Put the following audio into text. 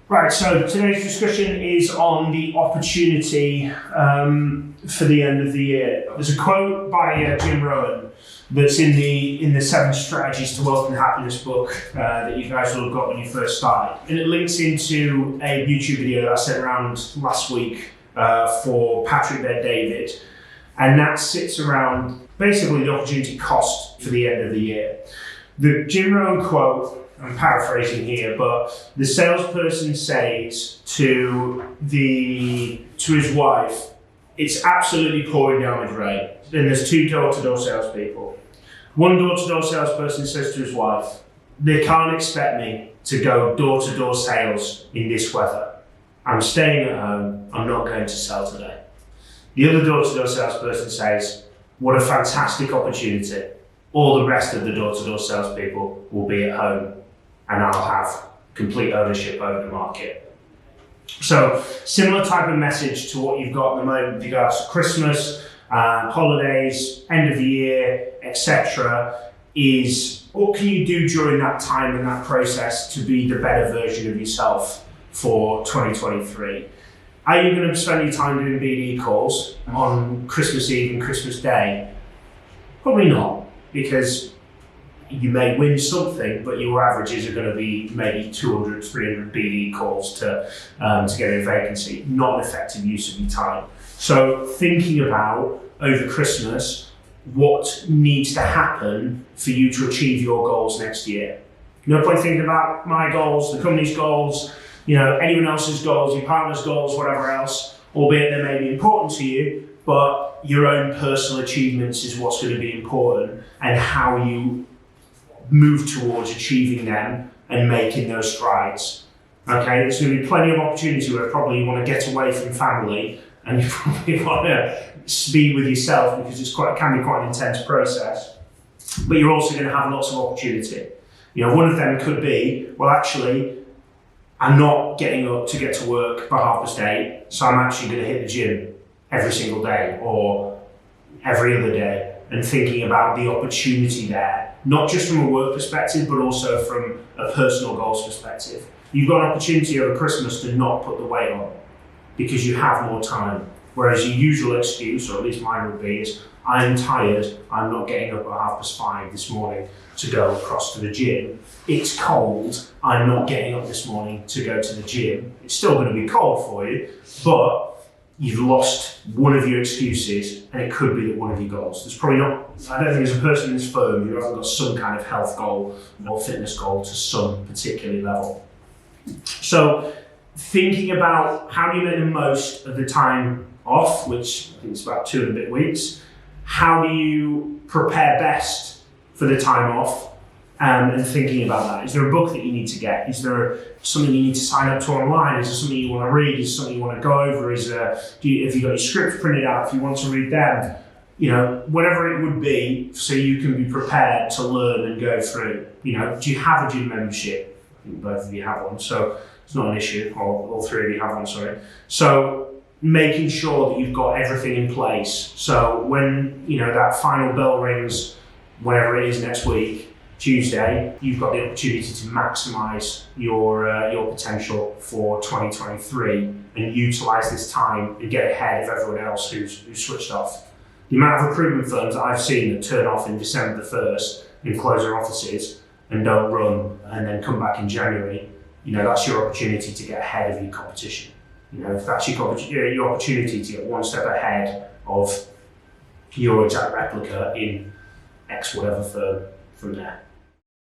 Right, so today's discussion is on the opportunity for the end of the year. There's a quote by Jim Rohn that's in the 7 Strategies to Wealth and Happiness book that you guys will have got when you first started. And it links into a YouTube video that I sent around last week for Patrick David. And that sits around basically the opportunity cost for the end of the year. The Jim Rohn quote, I'm paraphrasing here, but the salesperson says to his wife, it's absolutely pouring down with rain. Then there's 2 door-to-door salespeople. One door-to-door salesperson says to his wife, they can't expect me to go door-to-door sales in this weather. I'm staying at home, I'm not going to sell today. The other door-to-door salesperson says, what a fantastic opportunity. All the rest of the door-to-door salespeople will be at home and I'll have complete ownership over the market. So similar type of message to what you've got at the moment with regards to Christmas, holidays, end of the year, etc. is what can you do during that time and that process to be the better version of yourself for 2023? Are you going to spend your time doing BD calls on Christmas Eve and Christmas Day? Probably not, because you may win something, but your averages are going to be maybe 200, 300 BD calls to get a vacancy. Not an effective use of your time. So thinking about over Christmas, what needs to happen for you to achieve your goals next year. No point thinking about my goals, the company's goals, anyone else's goals, your partner's goals, whatever else, albeit they may be important to you, but your own personal achievements is what's going to be important, and how you move towards achieving them and making those strides. Okay, there's going to be plenty of opportunity where probably you want to get away from family and you probably want to be with yourself because it can be quite an intense process. But you're also going to have lots of opportunity. One of them could be, well, actually, I'm not getting up to get to work by 8:30, so I'm actually going to hit the gym every single day or every other day, and thinking about the opportunity there, not just from a work perspective, but also from a personal goals perspective. You've got an opportunity over Christmas to not put the weight on because you have more time. Whereas your usual excuse, or at least mine would be, is I'm tired, I'm not getting up at 5:30 this morning to go across to the gym. It's cold, I'm not getting up this morning to go to the gym. It's still going to be cold for you, but you've lost one of your excuses, and it could be that one of your goals. I don't think there's a person in this firm who hasn't got some kind of health goal or fitness goal to some particular level. So thinking about how do you make the most of the time off, which I think is about 2 and a bit weeks, how do you prepare best for the time off, and thinking about that. Is there a book that you need to get? Is there something you need to sign up to online? Is there something you want to read? Is there something you want to go over? Have you got your scripts printed out if you want to read them? Whatever it would be, so you can be prepared to learn and go through. Do you have a gym membership? I think both of you have one, so it's not an issue. All 3 of you have one, sorry. So making sure that you've got everything in place. So when that final bell rings, whenever it is next week, Tuesday, you've got the opportunity to maximise your potential for 2023 and utilise this time and get ahead of everyone else who's switched off. The amount of recruitment firms that I've seen that turn off in December the 1st and close their offices and don't run and then come back in January, that's your opportunity to get ahead of your competition. If that's your opportunity to get one step ahead of your exact replica in X whatever firm from there.